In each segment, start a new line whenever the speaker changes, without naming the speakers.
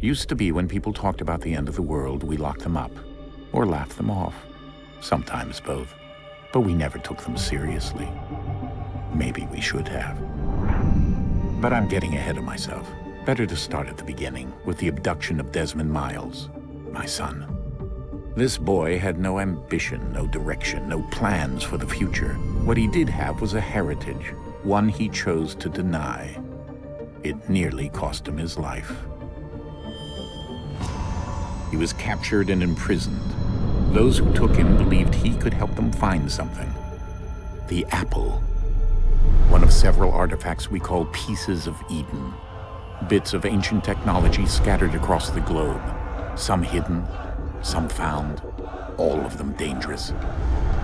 Used to be when people talked about the end of the world, we locked them up, or laughed them off. Sometimes both. But we never took them seriously. Maybe we should have. But I'm getting ahead of myself. Better to start at the beginning, with the abduction of Desmond Miles, my son. This boy had no ambition, no direction, no plans for the future. What he did have was a heritage, one he chose to deny. It nearly cost him his life. He was captured and imprisoned. Those who took him believed he could help them find something. The apple. One of several artifacts we call pieces of Eden. Bits of ancient technology scattered across the globe. Some hidden, some found, all of them dangerous.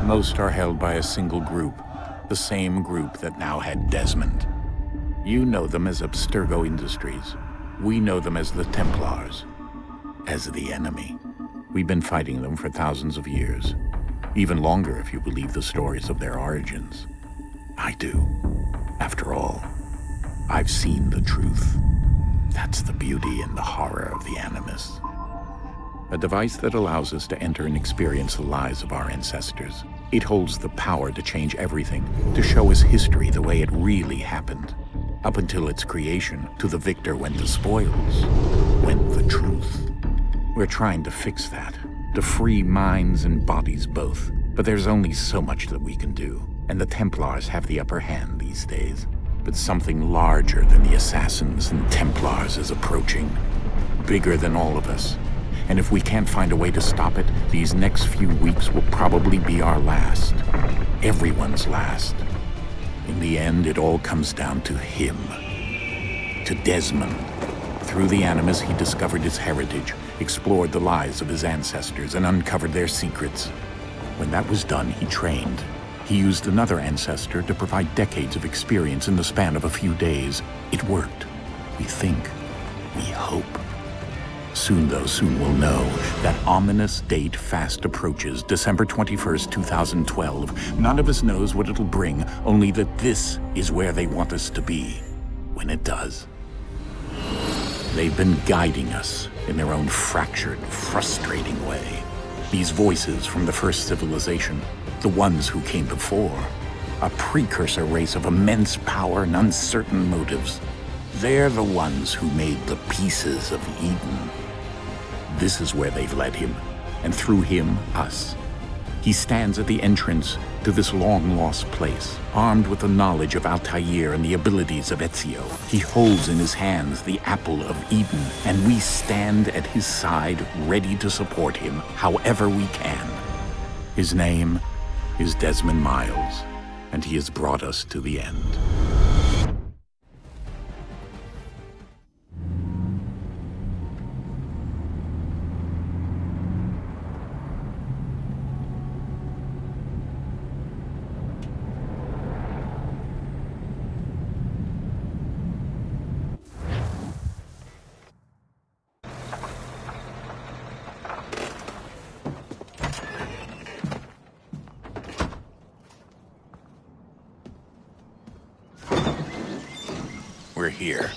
Most are held by a single group, the same group that now had Desmond. You know them as Abstergo Industries. We know them as the Templars, as the enemy. We've been fighting them for thousands of years, even longer if you believe the stories of their origins. I do. After all, I've seen the truth. That's the beauty and the horror of the Animus. A device that allows us to enter and experience the lives of our ancestors. It holds the power to change everything, to show us history the way it really happened. Up until its creation, to the victor went the spoils, went the truth. We're trying to fix that, to free minds and bodies both. But there's only so much that we can do, and the Templars have the upper hand these days. But something larger than the Assassins and Templars is approaching, bigger than all of us. And if we can't find a way to stop it, these next few weeks will probably be our last. Everyone's last. In the end, it all comes down to him. To Desmond. Through the Animus, he discovered his heritage, explored the lives of his ancestors, and uncovered their secrets. When that was done, he trained. He used another ancestor to provide decades of experience in the span of a few days. It worked. We think. We hope. Soon, though, soon we'll know. That ominous date fast approaches, December 21st, 2012. None of us knows what it'll bring, only that this is where they want us to be, when it does. They've been guiding us in their own fractured, frustrating way. These voices from the first civilization, the ones who came before, a precursor race of immense power and uncertain motives. They're the ones who made the pieces of Eden. This is where they've led him, and through him, us. He stands at the entrance to this long-lost place, armed with the knowledge of Altair and the abilities of Ezio. He holds in his hands the apple of Eden, and we stand at his side, ready to support him however we can. His name is Desmond Miles, and he has brought us to the end. We're here.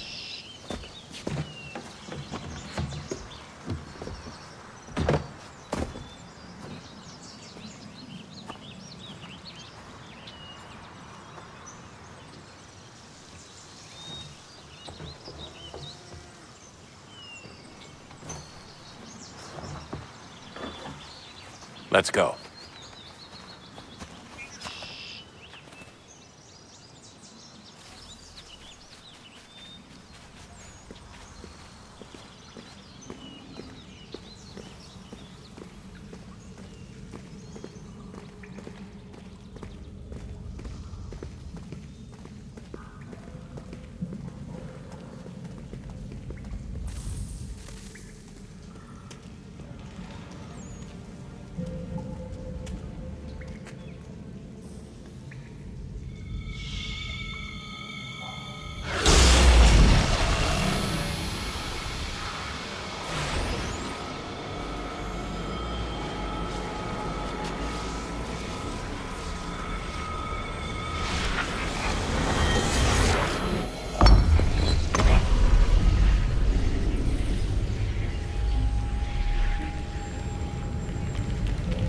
Let's go.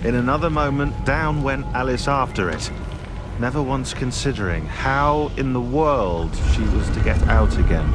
In another moment, down went Alice after it, never once considering how in the world she was to get out again.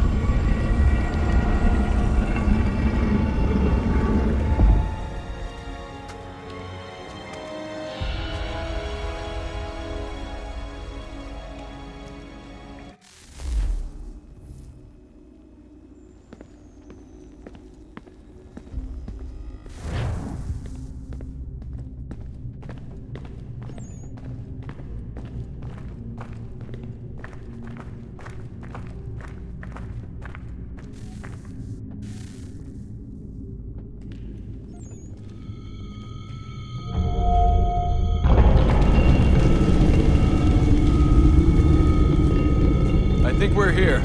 I think we're here.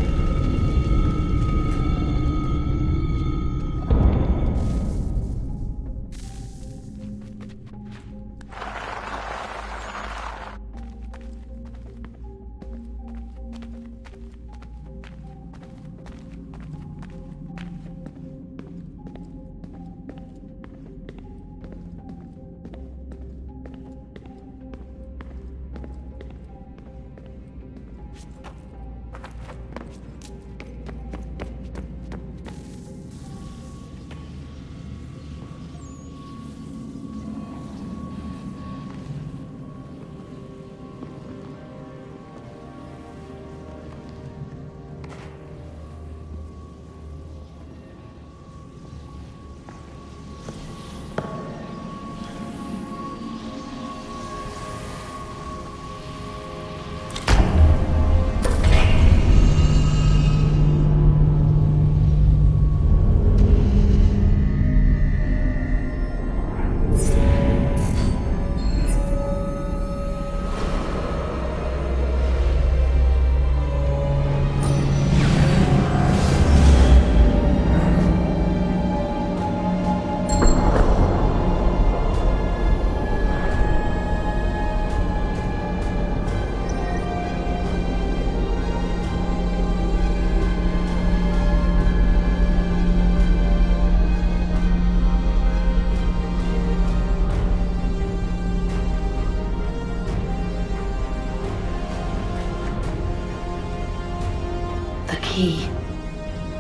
Key.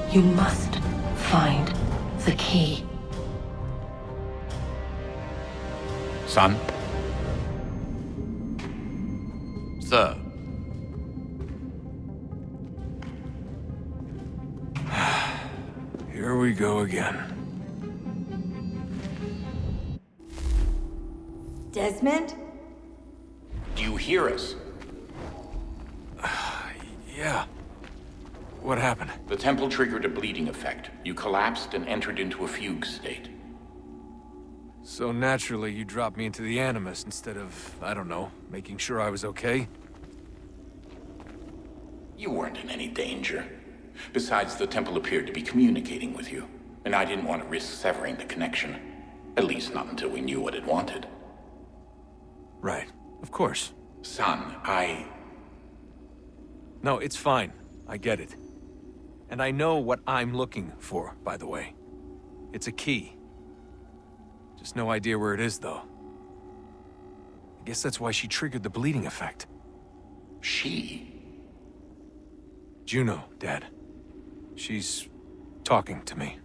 You must find the key.
Son?
Sir. Here we go again.
Desmond?
Do you hear us?
Yeah. What happened?
The temple triggered a bleeding effect. You collapsed and entered into a fugue state.
So naturally, you dropped me into the Animus instead of, I don't know, making sure I was okay?
You weren't in any danger. Besides, the temple appeared to be communicating with you, and I didn't want to risk severing the connection. At least not until we knew what it wanted.
Right. Of course.
Son,
No, it's fine. I get it. And I know what I'm looking for, by the way. It's a key. Just no idea where it is, though. I guess that's why she triggered the bleeding effect.
She?
Juno, Dad. She's talking to me.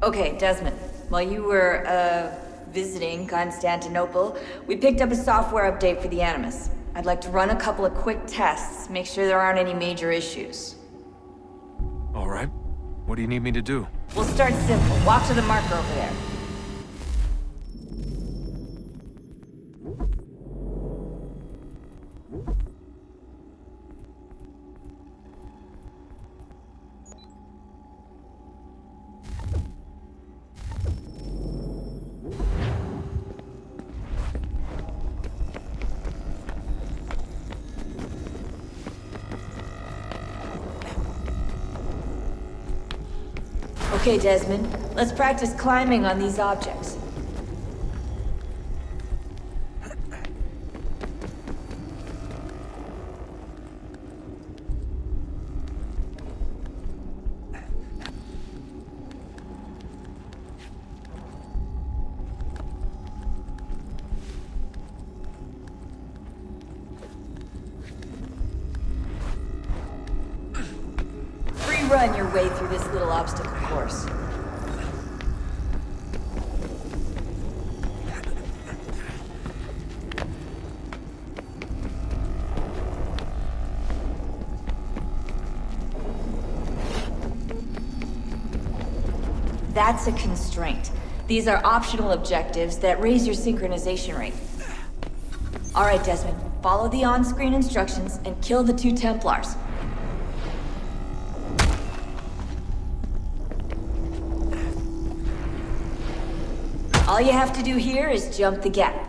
Okay, Desmond. While you were, visiting Constantinople, we picked up a software update for the Animus. I'd like to run a couple of quick tests, make sure there aren't any major issues.
All right. What do you need me to do?
We'll start simple. Walk to the marker over there. Okay, Desmond. Let's practice climbing on these objects. run your way through this little obstacle course. That's a constraint. These are optional objectives that raise your synchronization rate. Alright, Desmond. Follow the on-screen instructions and kill the 2 Templars. All you have to do here is jump the gap.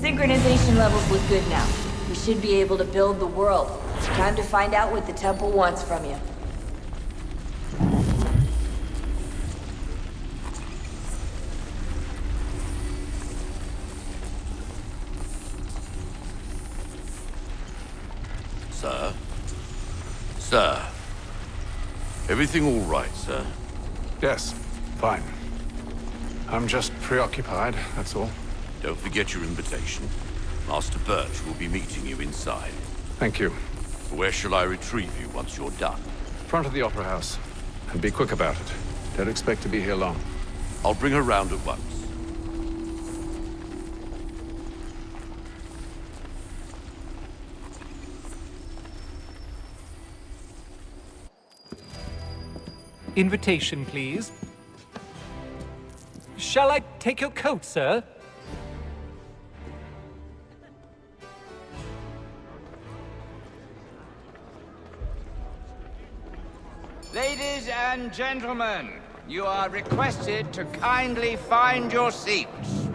Synchronization levels look good now. We should be able to build the world. Time to find out what the temple wants from you.
Sir? Sir? Everything all right, sir?
Yes, fine. I'm just preoccupied, that's all.
Don't forget your invitation. Master Birch will be meeting you inside.
Thank you.
Where shall I retrieve you once you're done?
Front of the Opera House. And be quick about it. Don't expect to be here long.
I'll bring her round at once.
Invitation, please. Shall I take your coat, sir?
Ladies and gentlemen, you are requested to kindly find your seats.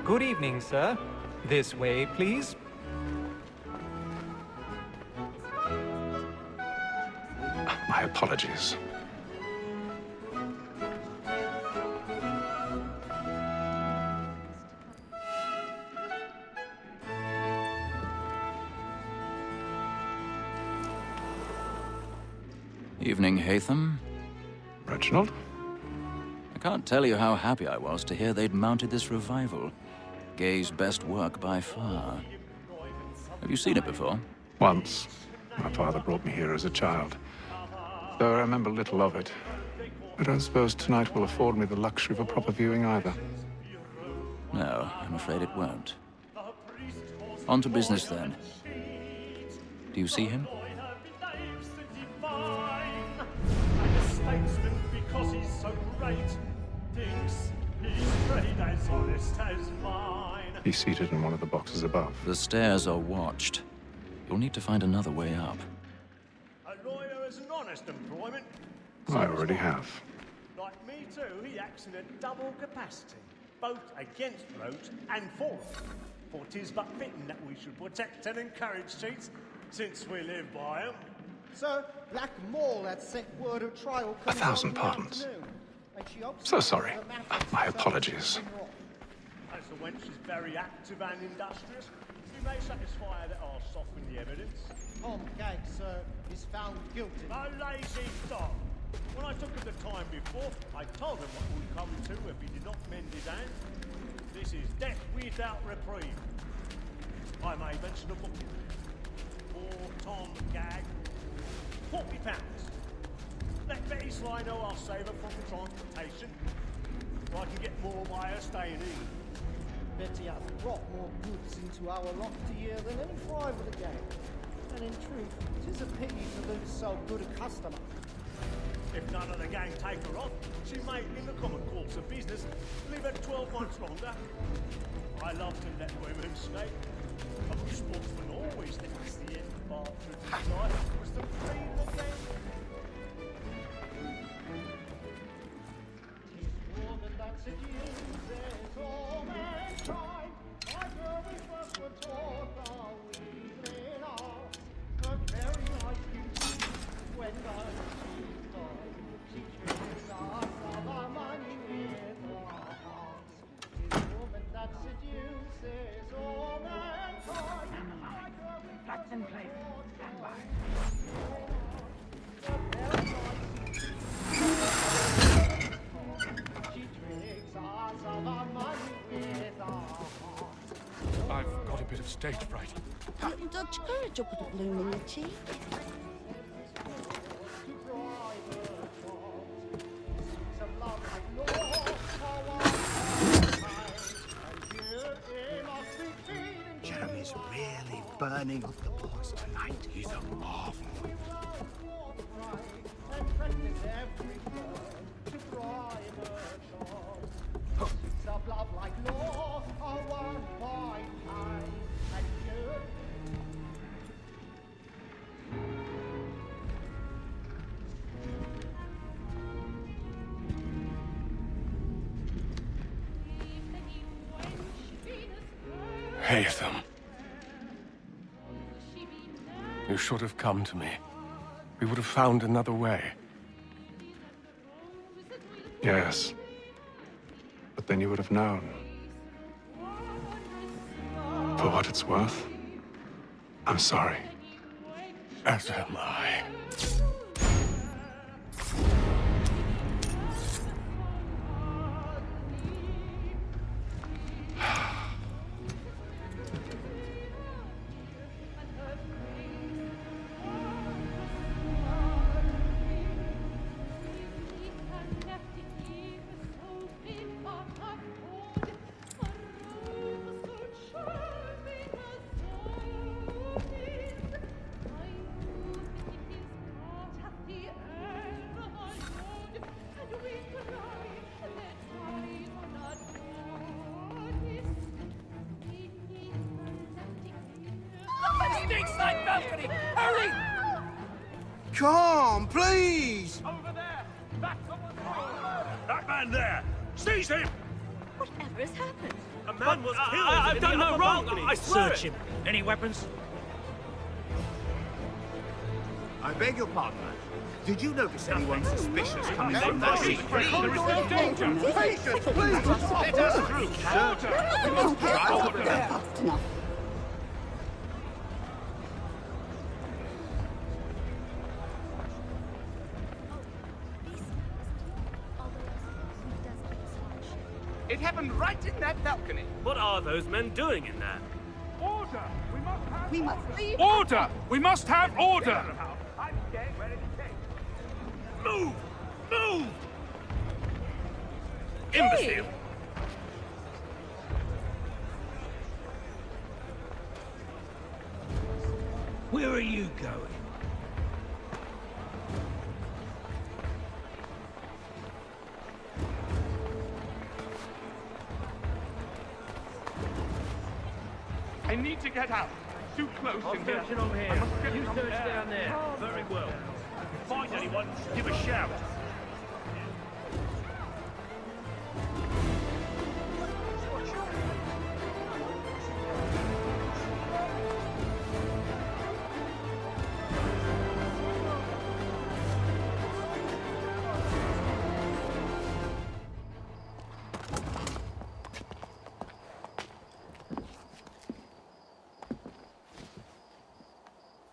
Good evening, sir. This way, please.
My apologies.
Evening, Hatham.
Reginald?
I can't tell you how happy I was to hear they'd mounted this revival. Gay's best work by far. Have you seen it before?
Once. My father brought me here as a child. Though I remember little of it. I don't suppose tonight will afford me the luxury of a proper viewing either.
No, I'm afraid it won't. On to business then. Do you see him?
Because he's so great, thinks he's great as honest as mine.
He's seated in one of the boxes above.
The stairs are watched. You'll need to find another way up.
A lawyer is an honest employment.
I already have.
Like me too, he acts in a double capacity, both against roads and for them. For 'tis but fitting that we should protect and encourage cheats, since we live by 'em.
Sir, Black Mall had sent word of trial.
1,000 pardons. So sorry. My apologies.
As the wench is very active and industrious, we may satisfy her that I'll soften the evidence.
Tom Gag, sir, is found guilty.
A lazy dog. When I took him the time before, I told him what would come to if he did not mend his hand. This is death without reprieve. I may mention a booking. For Tom Gag, £40. Let Betty Sly know I'll save her from transportation, so I can get more by her staying in.
Bet he has brought more goods into our loft here than any five of the gang. And in truth, it is a pity to lose so good a customer.
If none of the gang take her off, she may, in the common course of business, live at 12 months longer. I love to let women skate. A good sportsman always thinks the end bar to his life was to free the gang. Tis woman that seduces all mankind. Like her we first were taught our weakling arts. Her very life beauty, when she treats us of our money with our hearts. Tis woman that seduces all mankind.
Flats in place. Stand by.
She tricks us of our money with our hearts.
I've got a bit of stage fright.
Little Dutch courage up with a bloom in your cheek.
Jeremy's really burning up the place tonight. He's a marvel.
Haytham. You should have come to me. We would have found another way. Yes. But then you would have known. For what it's worth, I'm sorry. As am I.
Balcony! Hurry!
Come, please!
Over there! Back
That man there! Seize him!
Whatever has happened?
A man was killed.
I've done no wrong. I swear
Search him. Any weapons?
I beg your pardon, man. Did you notice anyone suspicious coming from that
Please,
street?
there is no danger.
Patience, please!
Let us through.
We must try over there.
Fast enough.
It happened right in that balcony.
What are those men doing in there?
Order!
We must leave.
Order! We must have order!
I'm staying where it came.
Move! Move! Imbecile! Where are you going?
I need to get out. Too close in here.
on here.
I must get
You
some
search
air.
down there. Very well. If you find anyone, give a shout.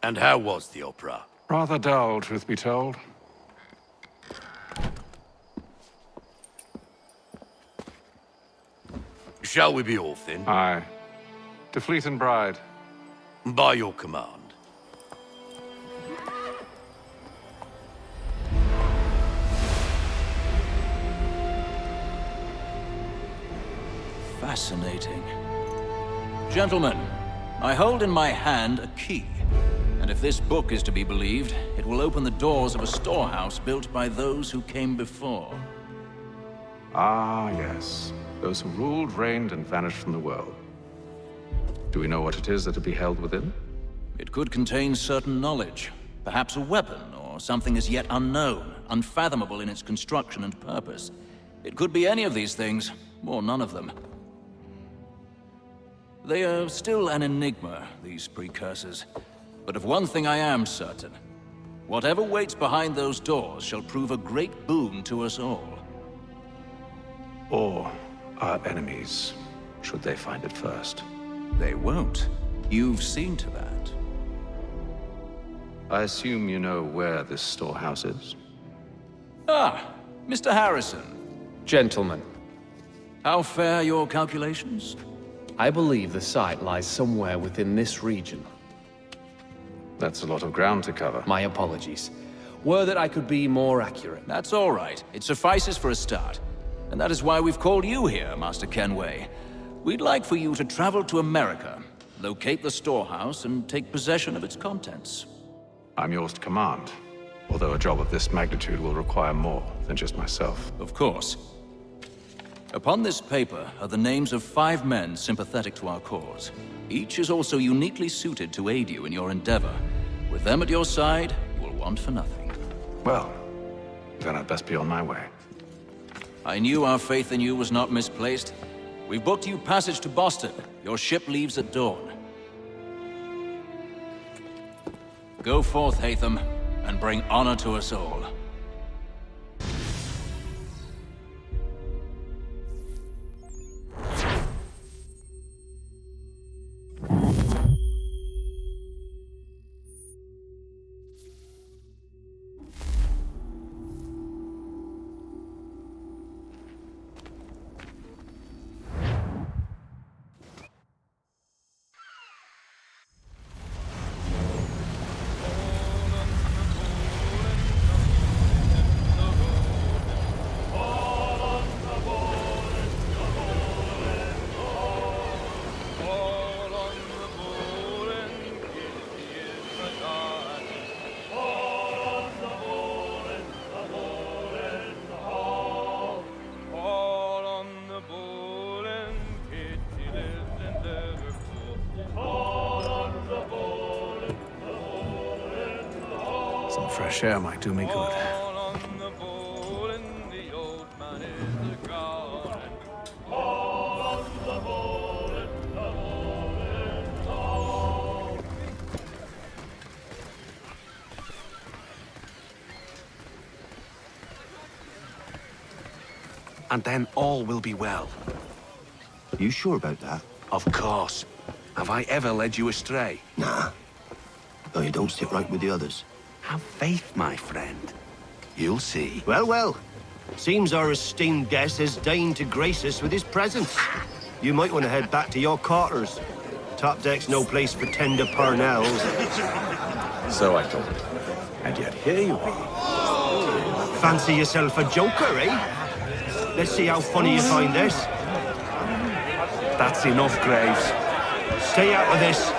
And how was the opera?
Rather dull, truth be told.
Shall we be off then?
Aye. To Fleet and Bride.
By your command.
Fascinating. Gentlemen, I hold in my hand a key. And if this book is to be believed, it will open the doors of a storehouse built by those who came before.
Ah, yes. Those who ruled, reigned, and vanished from the world. Do we know what it is that will be held within?
It could contain certain knowledge. Perhaps a weapon, or something as yet unknown, unfathomable in its construction and purpose. It could be any of these things, or none of them. They are still an enigma, these precursors. But of one thing I am certain. Whatever waits behind those doors shall prove a great boon to us all.
Or our enemies, should they find it first.
They won't. You've seen to that.
I assume you know where this storehouse is?
Ah, Mr. Harrison.
Gentlemen.
How fare your calculations?
I believe the site lies somewhere within this region.
That's a lot of ground to cover.
My apologies. Were that I could be more accurate.
That's all right. It suffices for a start. And that is why we've called you here, Master Kenway. We'd like for you to travel to America, locate the storehouse, and take possession of its contents.
I'm yours to command, although a job of this magnitude will require more than just myself.
Of course. Upon this paper are the names of 5 men sympathetic to our cause. Each is also uniquely suited to aid you in your endeavor. With them at your side, you will want for nothing.
Well, then I'd best be on my way.
I knew our faith in you was not misplaced. We've booked you passage to Boston. Your ship leaves at dawn. Go forth, Hatham, and bring honor to us all.
Some fresh air might do me good.
And then all will be well.
You sure about that?
Of course. Have I ever led you astray?
Nah. No, you don't sit right with the others.
Have faith, my friend. You'll see.
Well, well. Seems our esteemed guest has deigned to grace us with his presence. You might want to head back to your quarters. Top deck's no place for tender parnells.
So I thought. And yet here you are.
Fancy yourself a joker, eh? Let's see how funny you find this.
That's enough, Graves.
Stay out of this.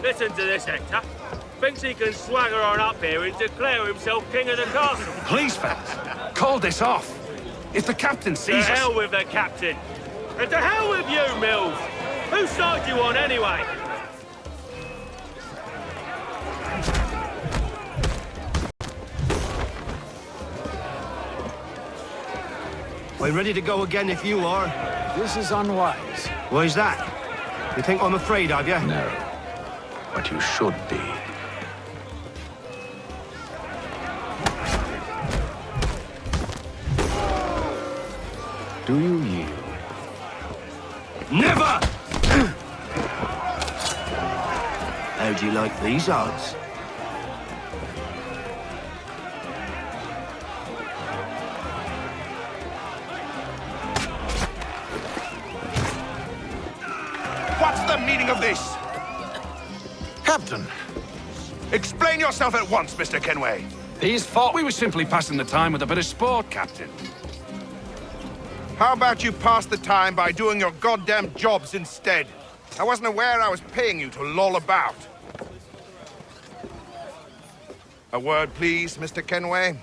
Listen to this, Hector. Thinks he can swagger on up here and declare himself king of the castle.
Please, fellas, call this off. If the captain sees us...
To hell with the captain. And to hell with you, Mills. Whose side you on, anyway?
I'm ready to go again if you are.
This is unwise.
Why's that? You think I'm afraid of you?
No. But you should be. Do you yield?
Never! How do you like these odds?
What's the meaning of this?
Captain!
Explain yourself at once, Mr. Kenway.
These thought we were simply passing the time with a bit of sport, Captain.
How about you pass the time by doing your goddamn jobs instead? I wasn't aware I was paying you to loll about. A word, please, Mr. Kenway.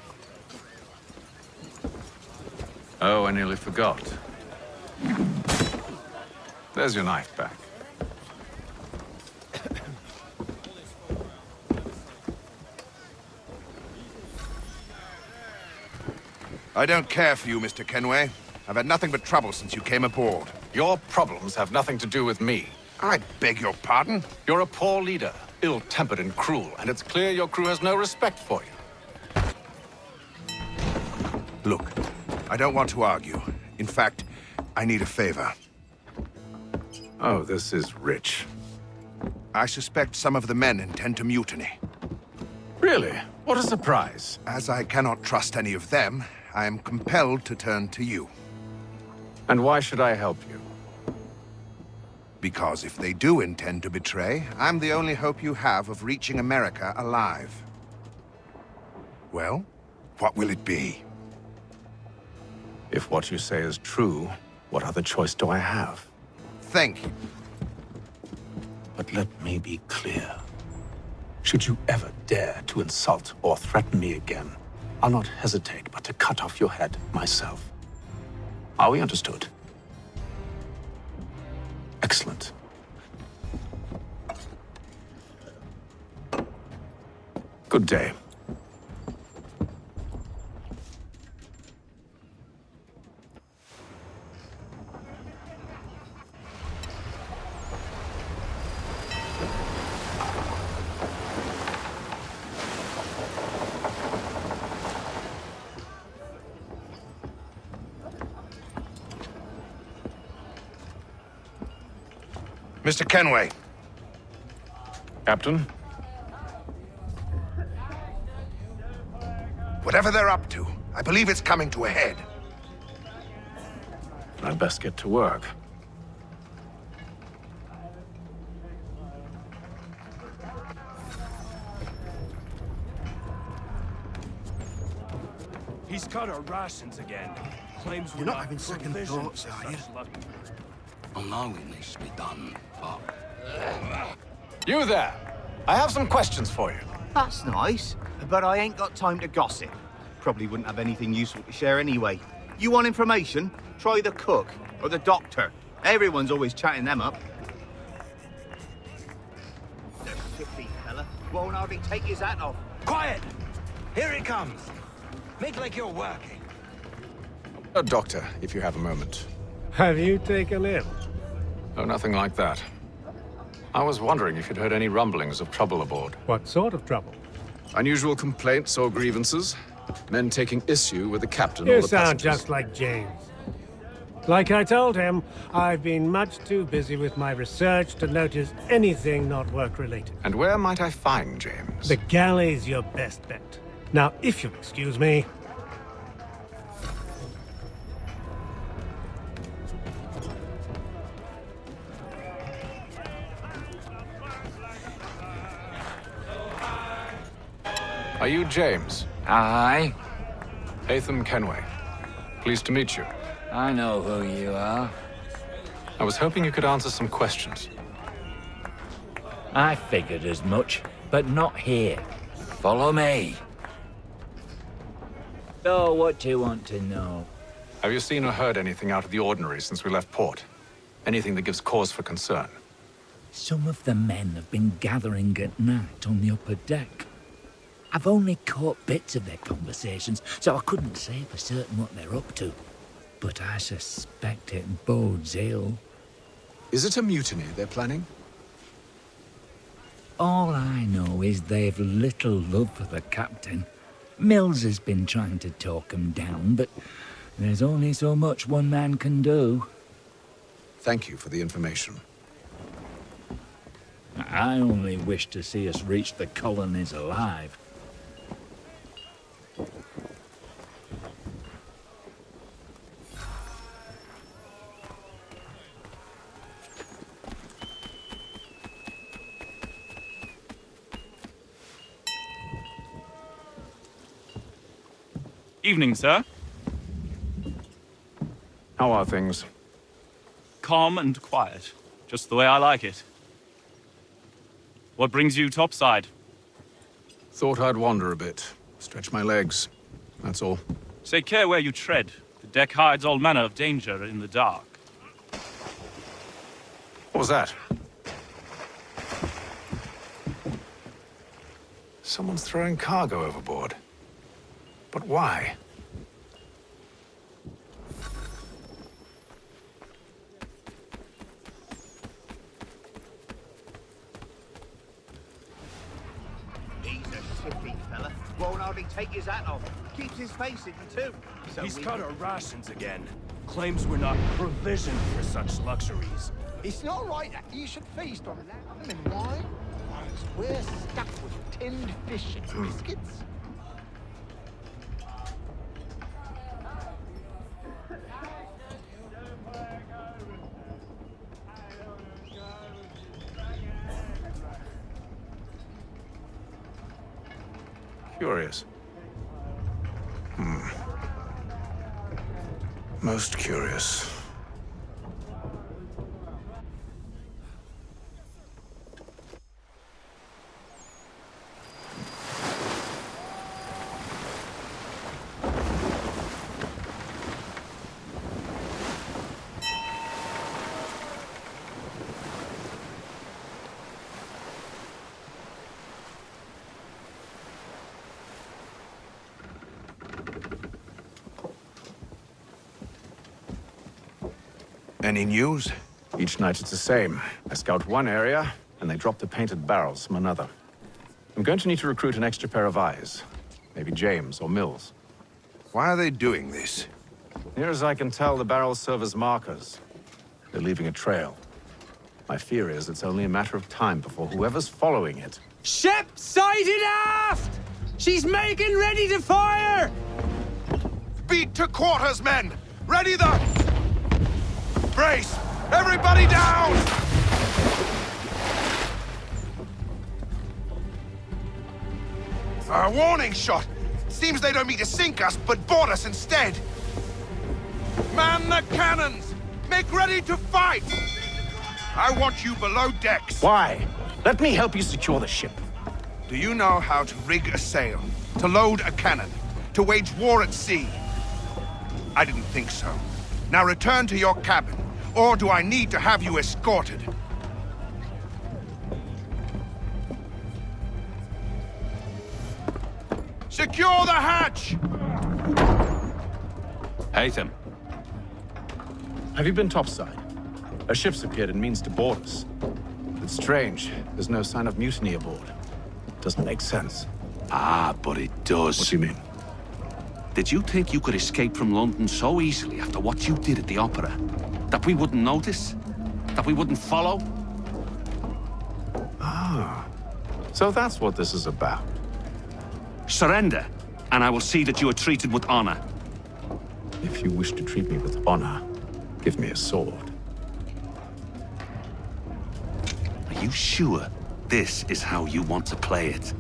Oh, I nearly forgot. There's your knife back.
I don't care for you, Mr. Kenway. I've had nothing but trouble since you came aboard.
Your problems have nothing to do with me.
I beg your pardon?
You're a poor leader, ill-tempered and cruel, and it's clear your crew has no respect for you.
Look, I don't want to argue. In fact, I need a favor.
Oh, this is rich.
I suspect some of the men intend to mutiny.
Really? What a surprise.
As I cannot trust any of them, I am compelled to turn to you.
And why should I help you?
Because if they do intend to betray, I'm the only hope you have of reaching America alive. Well, what will it be?
If what you say is true, what other choice do I have?
Thank you.
But let me be clear. Should you ever dare to insult or threaten me again, I'll not hesitate but to cut off your head myself. Are we understood? Excellent. Good day.
Mr. Kenway.
Captain?
Whatever they're up to, I believe it's coming to a head.
I'd best get to work.
He's cut our rations again. Claims we're
You're not having second
provisions
thoughts,
or
are you?
such luck.
Well, no, it needs to be done, but...
You there! I have some questions for you.
That's nice, but I ain't got time to gossip. Probably wouldn't have anything useful to share anyway. You want information? Try the cook or the doctor. Everyone's always chatting them up. There's a chippy fella. Won't hardly take his hat off.
Quiet! Here it comes. Make like you're working.
A doctor, if you have a moment.
Have you taken ill?
Oh, nothing like that. I was wondering if you'd heard any rumblings of trouble aboard.
What sort of trouble?
Unusual complaints or grievances? Men taking issue with the captain or
You
the
sound
passengers?
just like James. Like I told him, I've been much too busy with my research to notice anything not work-related.
And where might I find James?
The galley's your best bet. Now, if you'll excuse me...
Are you James?
Aye.
Hatham Kenway. Pleased to meet you.
I know who you are.
I was hoping you could answer some questions.
I figured as much, but not here. Follow me. So, what do you want to know?
Have you seen or heard anything out of the ordinary since we left port? Anything that gives cause for concern?
Some of the men have been gathering at night on the upper deck. I've only caught bits of their conversations, so I couldn't say for certain what they're up to. but I suspect it bodes ill.
Is it a mutiny they're planning?
All I know is they've little love for the captain. Mills has been trying to talk him down, but there's only so much one man can do.
Thank you for the information.
I only wish to see us reach the colonies alive.
Evening, sir.
How are things?
Calm and quiet. Just the way I like it. What brings you topside?
Thought I'd wander a bit. Stretch my legs. That's all.
Take care where you tread. The deck hides all manner of danger in the dark.
What was that? Someone's throwing cargo overboard. But why?
He's a shifty fella. Won't hardly take his hat off. Keeps his face hidden too. So
He's cut our rations again. Claims we're not provisioned for such luxuries.
It's not right that you should feast on lamb and wine, whilst we're stuck with tinned fish and biscuits.
Curious. Most curious.
Any news?
Each night it's the same. I scout one area, and they drop the painted barrels from another. I'm going to need to recruit an extra pair of eyes. Maybe James or Mills.
Why are they doing this?
Near as I can tell, the barrels serve as markers. They're leaving a trail. My fear is it's only a matter of time before whoever's following it...
Ship sighted aft! She's making ready to fire!
Beat to quarters, men! Ready the... Brace! Everybody down! A warning shot! Seems they don't mean to sink us, but board us instead! Man the cannons! Make ready to fight! I want you below decks.
Why? Let me help you secure the ship.
Do you know how to rig a sail? To load a cannon? To wage war at sea? I didn't think so. Now return to your cabin. Or do I need to have you escorted? Secure the hatch!
Haytham.
Have you been topside? A ship's appeared and means to board us. It's strange. There's no sign of mutiny aboard. Doesn't make sense.
Ah, but it does.
What do you mean?
Did you think you could escape from London so easily after what you did at the opera? That we wouldn't notice? That we wouldn't follow?
Ah. So that's what this is about.
Surrender, and I will see that you are treated with honor.
If you wish to treat me with honor, give me a sword.
Are you sure this is how you want to play it?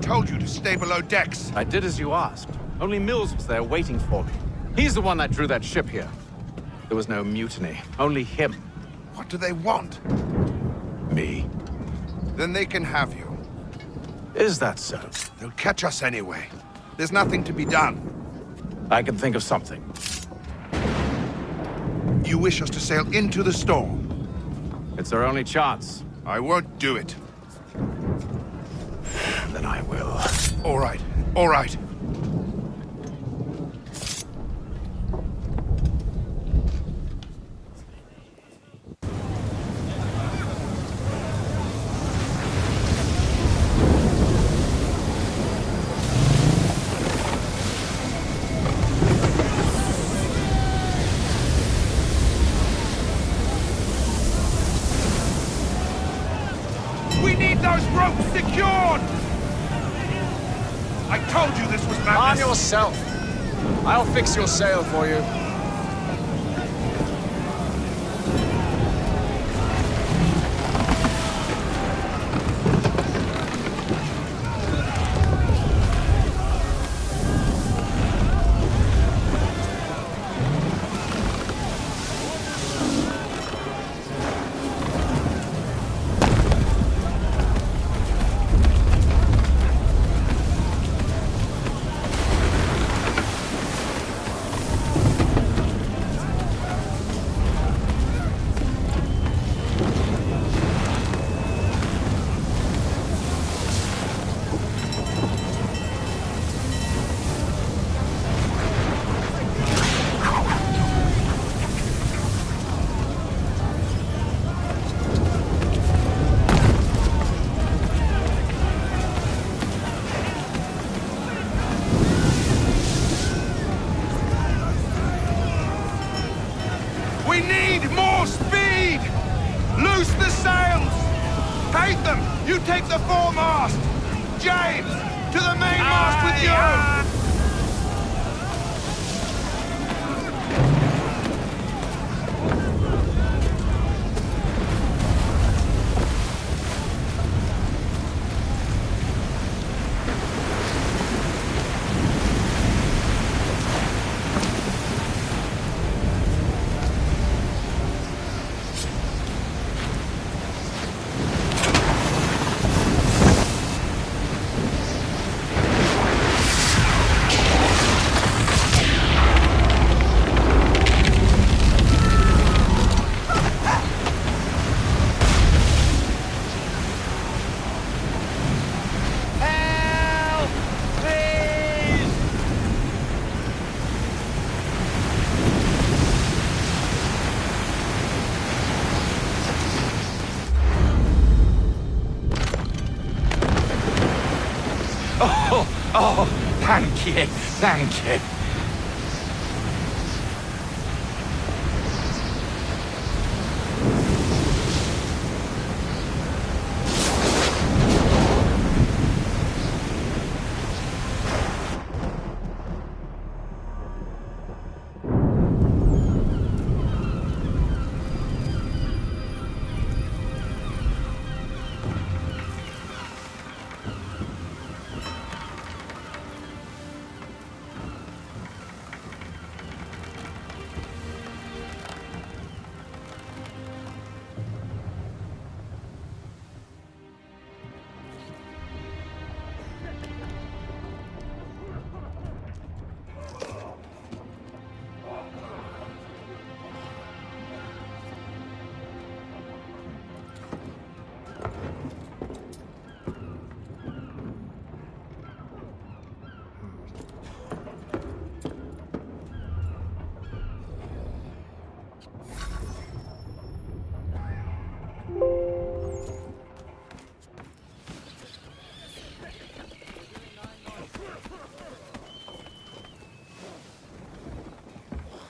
told you to stay below decks.
I did as you asked. Only Mills was there waiting for me. He's the one that drew that ship here. There was no mutiny, only him.
What do they want?
Me.
Then they can have you.
Is that so?
They'll catch us anyway. There's nothing to be done.
I can think of something.
You wish us to sail into the storm?
It's our only chance.
I won't do it.
Then I will.
All right, all right. We need those ropes secured! I told you this was madness!
Arm yourself. I'll fix your sail for you.
We need more speed! Loose the sails! Hate them! You take the foremast! James, to the mainmast with you!
Oh, thank you, thank you.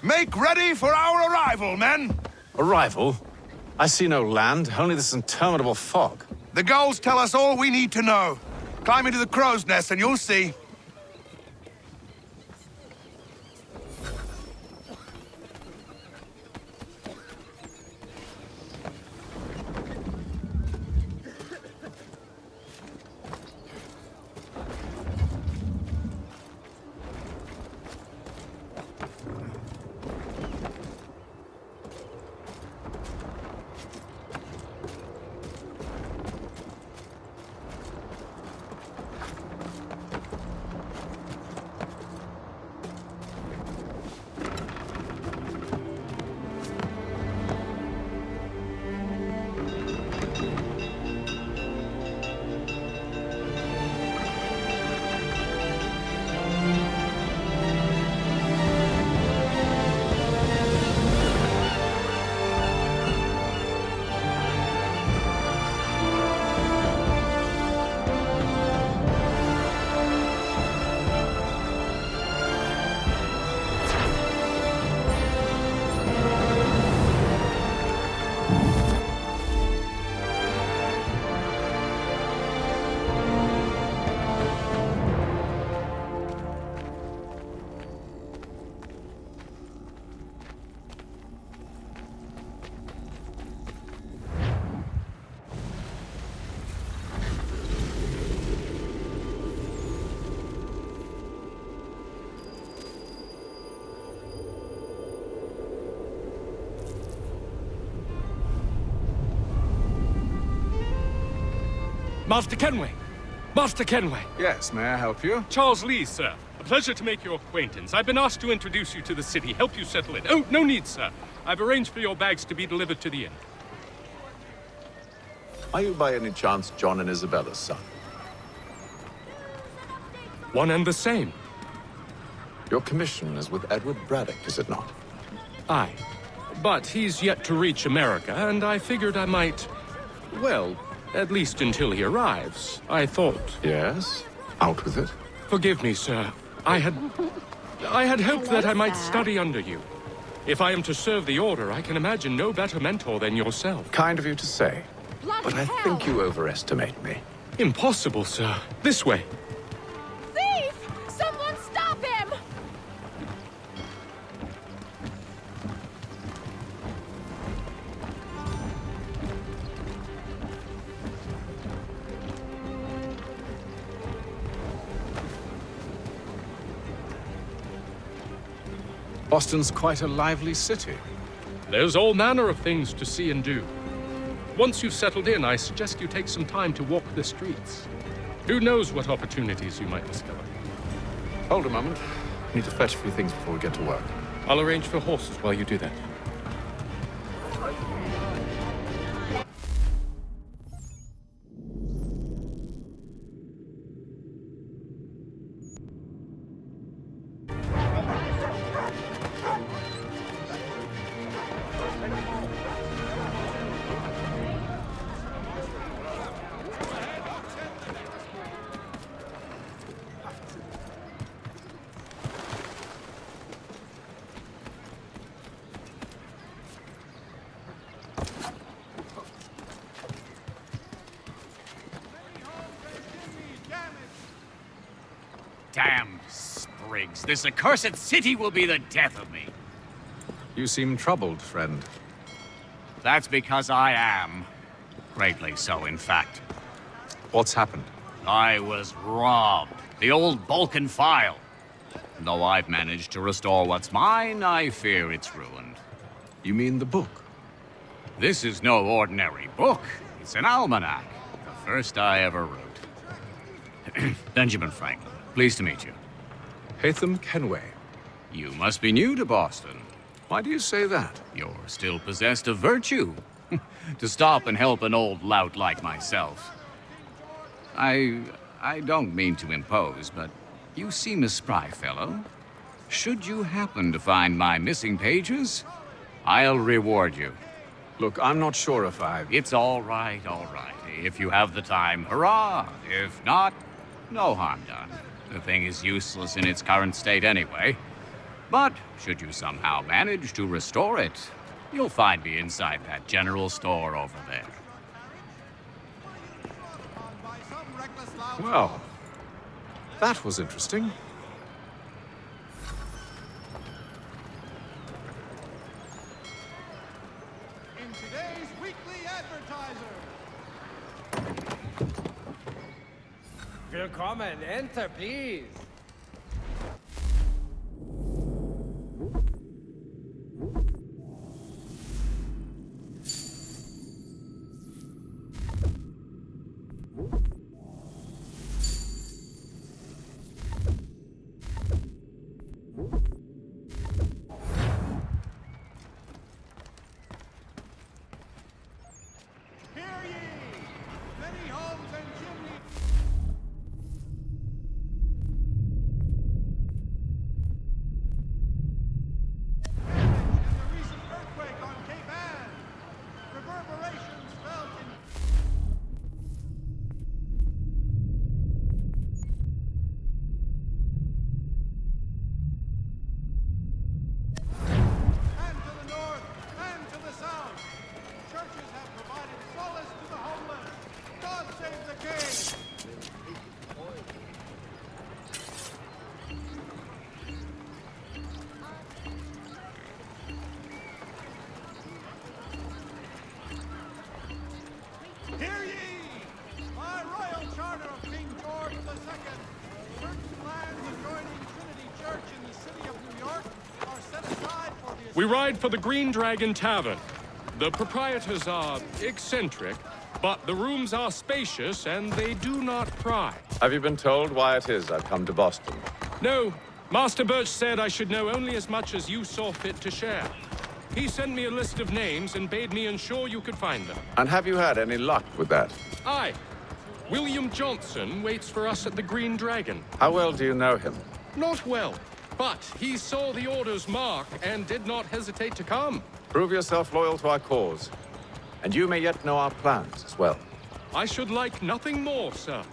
Make ready for our arrival, men!
Arrival? I see no land, only this interminable fog.
The gulls tell us all we need to know. Climb into the crow's nest and you'll see.
Master Kenway! Master Kenway!
Yes, may I help you?
Charles Lee, sir. A pleasure to make your acquaintance. I've been asked to introduce you to the city, help you settle in. Oh, no need, sir. I've arranged for your bags to be delivered to the inn.
Are you by any chance John and Isabella's son?
One and the same.
Your commission is with Edward Braddock, is it not?
Aye. But he's yet to reach America, and I figured I might... Well, at least until he arrives, I thought...
Yes? Out with it.
Forgive me, sir. I had hoped that I might study under you. If I am to serve the Order, I can imagine no better mentor than yourself.
Kind of you to say. But I think you overestimate me.
Impossible, sir. This way.
Thief! Someone stop him!
Boston's quite a lively city.
There's all manner of things to see and do. Once you've settled in, I suggest you take some time to walk the streets. Who knows what opportunities you might discover.
Hold a moment. I need to fetch a few things before we get to work.
I'll arrange for horses while you do that.
Damn sprigs. This accursed city will be the death of me.
You seem troubled, friend.
That's because I am. Greatly so, in fact.
What's happened?
I was robbed. The old Balkan file. Though I've managed to restore what's mine, I fear it's ruined.
You mean the book?
This is no ordinary book. It's an almanac. The first I ever wrote. Benjamin Franklin. Pleased to meet you.
Hatham Kenway.
You must be new to Boston.
Why do you say that?
You're still possessed of virtue. To stop and help an old lout like myself. I don't mean to impose, but you seem a spry fellow. Should you happen to find my missing pages, I'll reward you.
Look, I'm not sure if
It's all right, all right. If you have the time, hurrah! If not, no harm done. The thing is useless in its current state anyway. But should you somehow manage to restore it, you'll find me inside that general store over there.
Well, that was interesting.
In today's weekly advertiser.
Willkommen, enter, please.
Hear ye! By royal charter of King George II, certain lands adjoining Trinity Church in the city of New York are set aside for the...
We ride for the Green Dragon Tavern. The proprietors are eccentric, but the rooms are spacious and they do not pry.
Have you been told why it is I've come to Boston?
No. Master Birch said I should know only as much as you saw fit to share. He sent me a list of names and bade me ensure you could find them.
And have you had any luck with that?
Aye. William Johnson waits for us at the Green Dragon.
How well do you know him?
Not well, but he saw the order's mark and did not hesitate to come.
Prove yourself loyal to our cause, and you may yet know our plans as well.
I should like nothing more, sir.